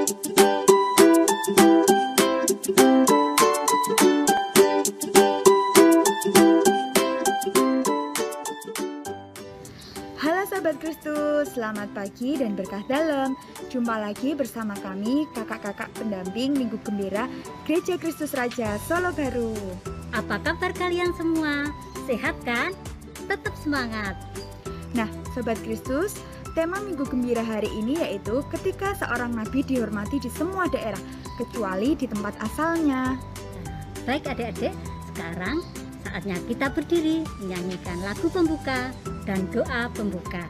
Halo Sahabat Kristus, selamat pagi dan berkah dalam. Jumpa lagi bersama kami, kakak-kakak pendamping Minggu Gembira Gereja Kristus Raja Solo Baru. Apa kabar kalian semua? Sehat kan? Tetap semangat. Nah, Sobat Kristus, tema Minggu Gembira hari ini yaitu ketika seorang nabi dihormati di semua daerah, kecuali di tempat asalnya. Baik adik-adik, sekarang saatnya kita berdiri menyanyikan lagu pembuka dan doa pembuka.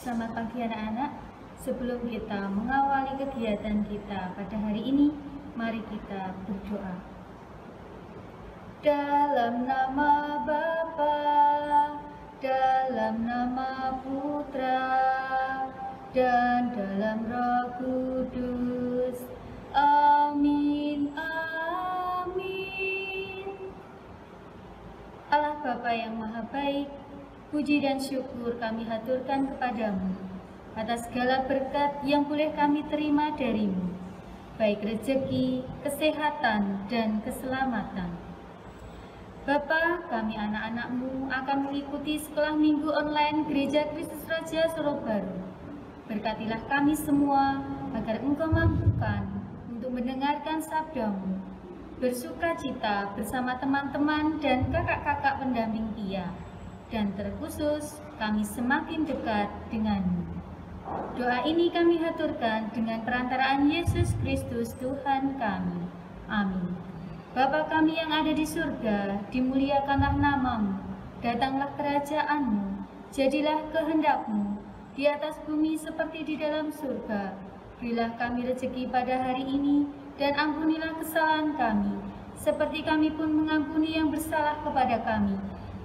Selamat pagi anak-anak. Sebelum kita mengawali kegiatan kita pada hari ini, mari kita berdoa. Dalam nama Bapa, dalam nama Putra, dan dalam Roh Kudus. Amin, amin. Allah Bapa yang Maha Baik, puji dan syukur kami haturkan kepadamu atas segala berkat yang boleh kami terima darimu, baik rezeki, kesehatan, dan keselamatan. Bapa, kami anak-anakmu akan mengikuti sekolah minggu online Gereja Kristus Raja Solo Baru. Berkatilah kami semua agar Engkau mampukan untuk mendengarkan sabdamu, bersuka cita bersama teman-teman dan kakak-kakak pendamping Pia, dan terkhusus kami semakin dekat denganmu. Doa ini kami haturkan dengan perantaraan Yesus Kristus Tuhan kami. Amin. Bapa kami yang ada di surga, dimuliakanlah namamu, datanglah kerajaanmu, jadilah kehendakmu di atas bumi seperti di dalam surga. Berilah kami rezeki pada hari ini, dan ampunilah kesalahan kami, seperti kami pun mengampuni yang bersalah kepada kami.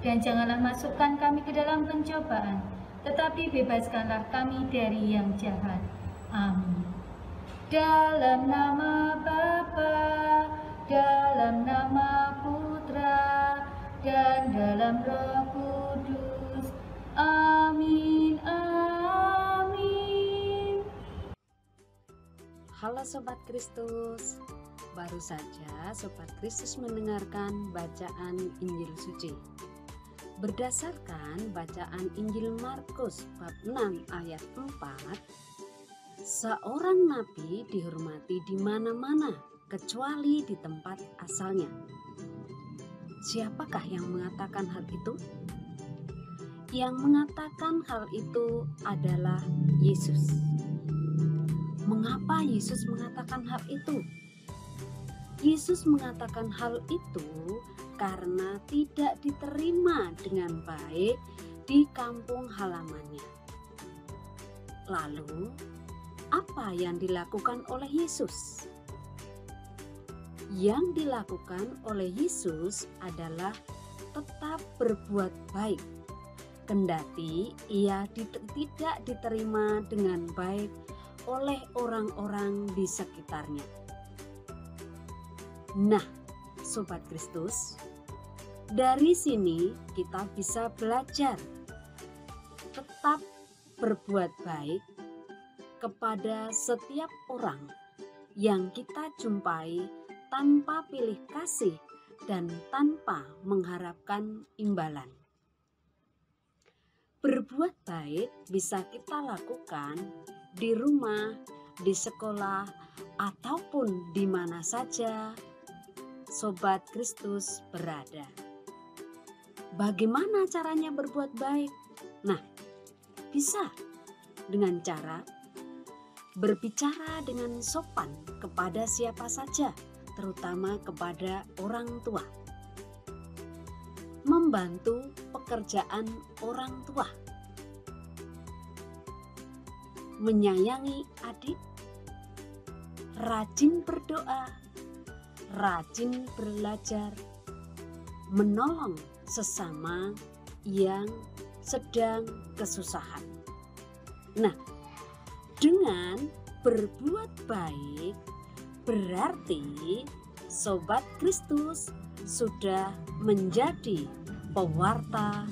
Dan janganlah masukkan kami ke dalam pencobaan, tetapi bebaskanlah kami dari yang jahat. Amin. Dalam nama Bapa, dalam nama Putra, dan dalam Roh Kudus. Amin, amin. Halo Sobat Kristus, baru saja Sobat Kristus mendengarkan bacaan Injil Suci. Berdasarkan bacaan Injil Markus bab 6 ayat 4, seorang nabi dihormati di mana-mana kecuali di tempat asalnya. Siapakah yang mengatakan hal itu? Yang mengatakan hal itu adalah Yesus. Mengapa Yesus mengatakan hal itu? Yesus mengatakan hal itu karena tidak diterima dengan baik di kampung halamannya. Lalu, apa yang dilakukan oleh Yesus? Yang dilakukan oleh Yesus adalah tetap berbuat baik, kendati ia tidak diterima dengan baik oleh orang-orang di sekitarnya. Nah, Sobat Kristus, dari sini kita bisa belajar tetap berbuat baik kepada setiap orang yang kita jumpai tanpa pilih kasih dan tanpa mengharapkan imbalan. Berbuat baik bisa kita lakukan di rumah, di sekolah, ataupun di mana saja Sobat Kristus berada. Bagaimana caranya berbuat baik? Nah, bisa dengan cara berbicara dengan sopan kepada siapa saja, terutama kepada orang tua. Membantu pekerjaan orang tua. Menyayangi adik, rajin berdoa, rajin belajar, menolong sesama yang sedang kesusahan. Nah, dengan berbuat baik berarti Sobat Kristus sudah menjadi pewarta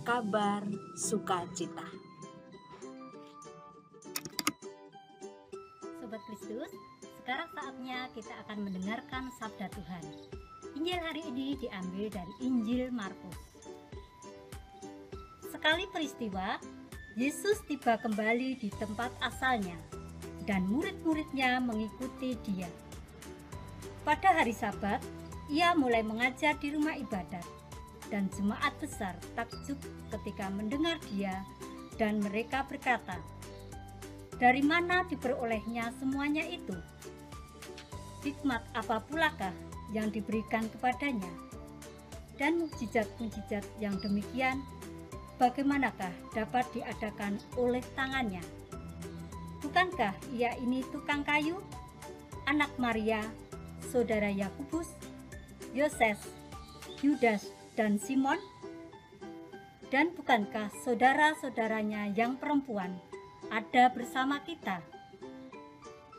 kabar sukacita. Sobat Kristus, sekarang saatnya kita akan mendengarkan sabda Tuhan. Injil hari ini diambil dari Injil Markus. Sekali peristiwa, Yesus tiba kembali di tempat asalnya dan murid-muridnya mengikuti dia. Pada hari Sabat, ia mulai mengajar di rumah ibadat dan jemaat besar takjub ketika mendengar dia dan mereka berkata, "Dari mana diperolehnya semuanya itu? Hikmat apa pulakah yang diberikan kepadanya? Dan mukjizat-mukjizat yang demikian, bagaimanakah dapat diadakan oleh tangannya? Bukankah ia ini tukang kayu, anak Maria, saudara Yakobus, Yoses, Yudas, dan Simon? Dan bukankah saudara-saudaranya yang perempuan ada bersama kita?"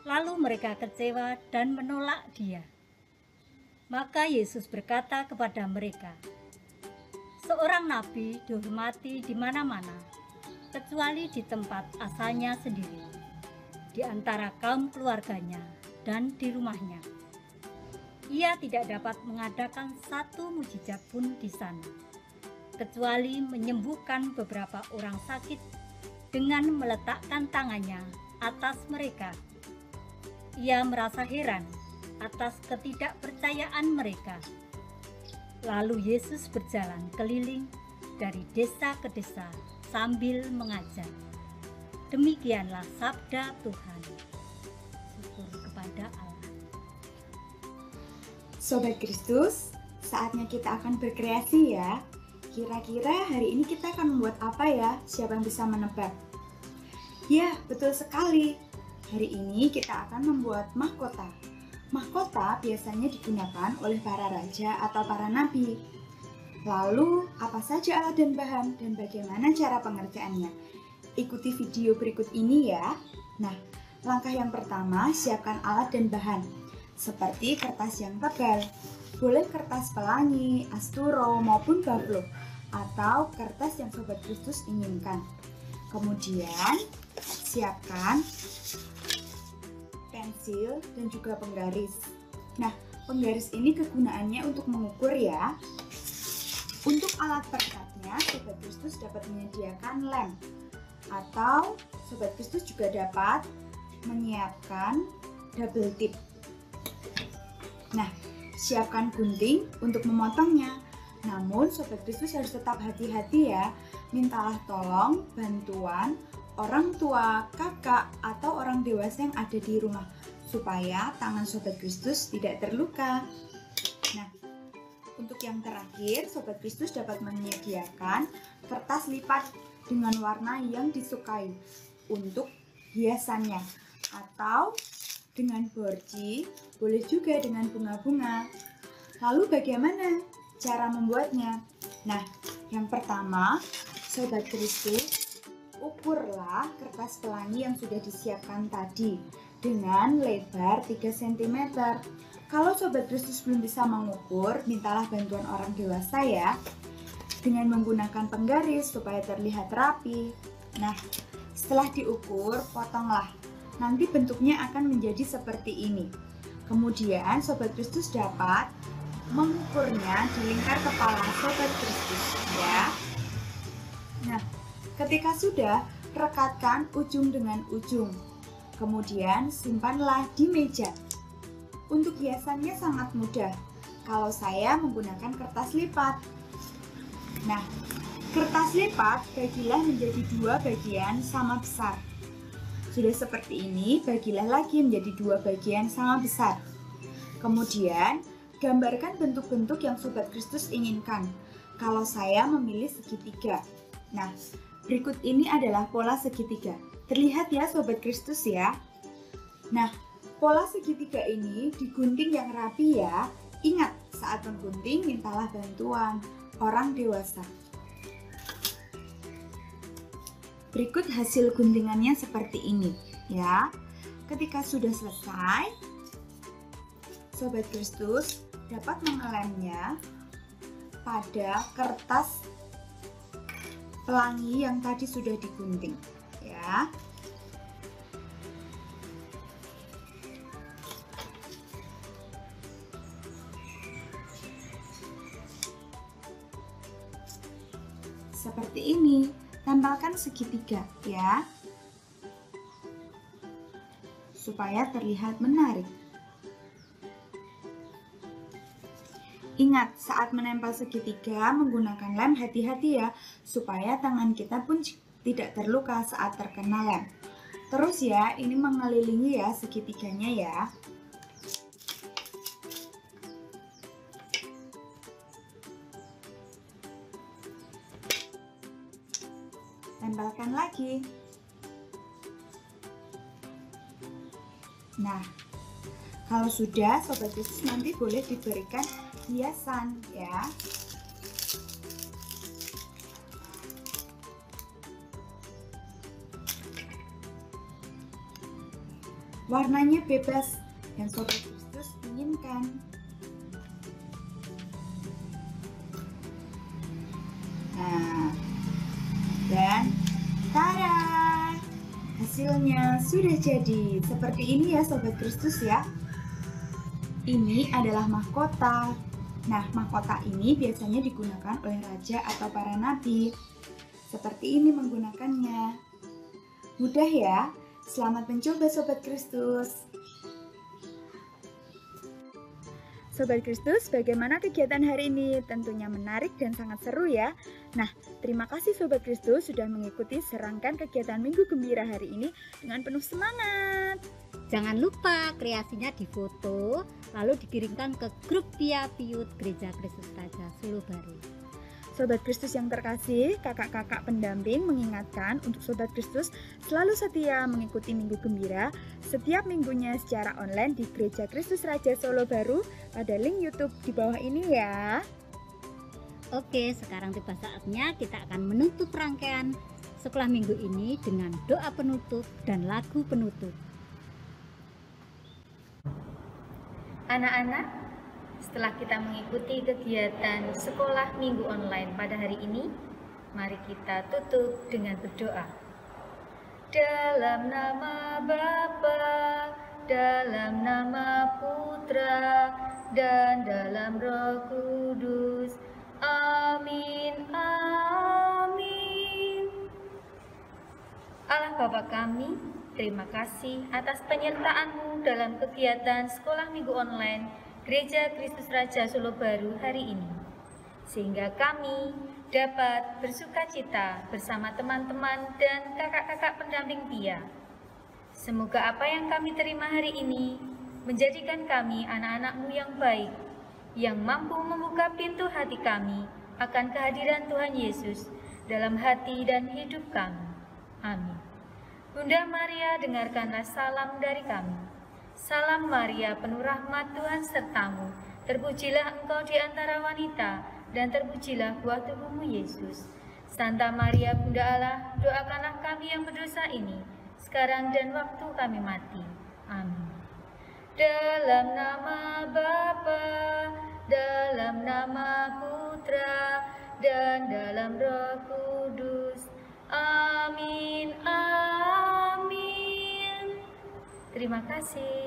Lalu mereka kecewa dan menolak dia. Maka Yesus berkata kepada mereka, "Seorang nabi dihormati di mana-mana, kecuali di tempat asalnya sendiri, di antara kaum keluarganya dan di rumahnya. Ia tidak dapat mengadakan satu mukjizat pun di sana, kecuali menyembuhkan beberapa orang sakit dengan meletakkan tangannya atas mereka." Ia merasa heran atas ketidakpercayaan mereka. Lalu Yesus berjalan keliling dari desa ke desa sambil mengajar. Demikianlah sabda Tuhan. Syukur kepada Allah. Sobat Kristus, saatnya kita akan berkreasi ya. Kira-kira hari ini kita akan membuat apa ya? Siapa yang bisa menebak? Ya, betul sekali. Hari ini kita akan membuat mahkota. Mahkota biasanya digunakan oleh para raja atau para nabi. Lalu, apa saja alat dan bahan dan bagaimana cara pengerjaannya? Ikuti video berikut ini ya. Nah, langkah yang pertama, siapkan alat dan bahan. Seperti kertas yang tebal. Boleh kertas pelangi, asturo, maupun bablo. Atau kertas yang Sobat Kristus inginkan. Kemudian, siapkan pensil dan juga penggaris. Nah, penggaris ini kegunaannya untuk mengukur ya. Untuk alat perekatnya, Sobat Kristus dapat menyediakan lem. Atau Sobat Kristus juga dapat menyiapkan double tip. Nah, siapkan gunting untuk memotongnya. Namun, Sobat Kristus harus tetap hati-hati ya. Mintalah tolong bantuan orang tua, kakak, atau orang dewasa yang ada di rumah supaya tangan Sobat Kristus tidak terluka. Nah, untuk yang terakhir, Sobat Kristus dapat menyediakan kertas lipat dengan warna yang disukai untuk hiasannya, atau dengan borci, boleh juga dengan bunga-bunga. Lalu bagaimana cara membuatnya? Nah, yang pertama, Sobat Kristus, ukurlah kertas pelangi yang sudah disiapkan tadi dengan lebar 3 cm. Kalau Sobat Kristus belum bisa mengukur, mintalah bantuan orang dewasa ya. dengan menggunakan penggaris supaya terlihat rapi. Nah, setelah diukur, potonglah. Nanti bentuknya akan menjadi seperti ini. Kemudian Sobat Kristus dapat mengukurnya di lingkar kepala Sobat Kristus ya. Nah, ketika sudah, rekatkan ujung dengan ujung. Kemudian simpanlah di meja. Untuk hiasannya sangat mudah. Kalau saya menggunakan kertas lipat. Nah, kertas lipat bagilah menjadi 2 bagian sama besar. Sudah seperti ini, bagilah lagi menjadi 2 bagian sama besar. Kemudian, gambarkan bentuk-bentuk yang Sobat Kristus inginkan. Kalau saya memilih segitiga. Nah, berikut ini adalah pola segitiga. Terlihat ya Sobat Kristus ya. Nah, pola segitiga ini digunting yang rapi ya. Ingat, saat menggunting mintalah bantuan orang dewasa. Berikut hasil guntingannya seperti ini ya. Ketika sudah selesai, Sobat Kristus dapat mengelemnya pada kertas pelangi yang tadi sudah digunting ya. Seperti ini, tempelkan segitiga ya, supaya terlihat menarik. Ingat, saat menempel segitiga menggunakan lem hati-hati ya, supaya tangan kita pun tidak terluka saat terkena lem. Terus ya, ini mengelilingi ya segitiganya ya. Tempelkan lagi. Nah, kalau sudah, Sobat Kristus nanti boleh diberikan hiasan ya. Warnanya bebas yang Sobat Kristus inginkan. Nah, dan tada! Hasilnya sudah jadi. Seperti ini ya Sobat Kristus ya. Ini adalah mahkota. Nah, mahkota ini biasanya digunakan oleh raja atau para nabi. Seperti ini menggunakannya. Mudah ya? Selamat mencoba Sobat Kristus. Sobat Kristus, bagaimana kegiatan hari ini? Tentunya menarik dan sangat seru ya. Nah, terima kasih Sobat Kristus sudah mengikuti serangkaian kegiatan Minggu Gembira hari ini dengan penuh semangat. Jangan lupa kreasinya difoto, lalu dikirimkan ke grup Via Piut Gereja Kristus Raja Solo Baru. Sobat Kristus yang terkasih, kakak-kakak pendamping mengingatkan untuk Sobat Kristus selalu setia mengikuti Minggu Gembira setiap minggunya secara online di Gereja Kristus Raja Solo Baru pada link YouTube di bawah ini ya. Oke, sekarang tiba saatnya kita akan menutup rangkaian sekolah minggu ini dengan doa penutup dan lagu penutup. Anak-anak, setelah kita mengikuti kegiatan sekolah minggu online pada hari ini, mari kita tutup dengan berdoa. Dalam nama Bapa, dalam nama Putra, dan dalam Roh Kudus. Amin, amin. Allah Bapa kami, terima kasih atas penyertaan-Mu dalam kegiatan sekolah minggu online Gereja Kristus Raja Solo Baru hari ini, sehingga kami dapat bersukacita bersama teman-teman dan kakak-kakak pendamping Pia. Semoga apa yang kami terima hari ini menjadikan kami anak-anak-Mu yang baik, yang mampu membuka pintu hati kami akan kehadiran Tuhan Yesus dalam hati dan hidup kami. Amin. Bunda Maria, dengarkanlah salam dari kami. Salam Maria, penuh rahmat, Tuhan sertamu. Terpujilah engkau di antara wanita, dan terpujilah buah tubuhmu Yesus. Santa Maria, Bunda Allah, doakanlah kami yang berdosa ini, sekarang dan waktu kami mati. Amin. Dalam nama Bapa, dalam nama Putra, dan dalam Roh Kudus. Amin, amin. Terima kasih.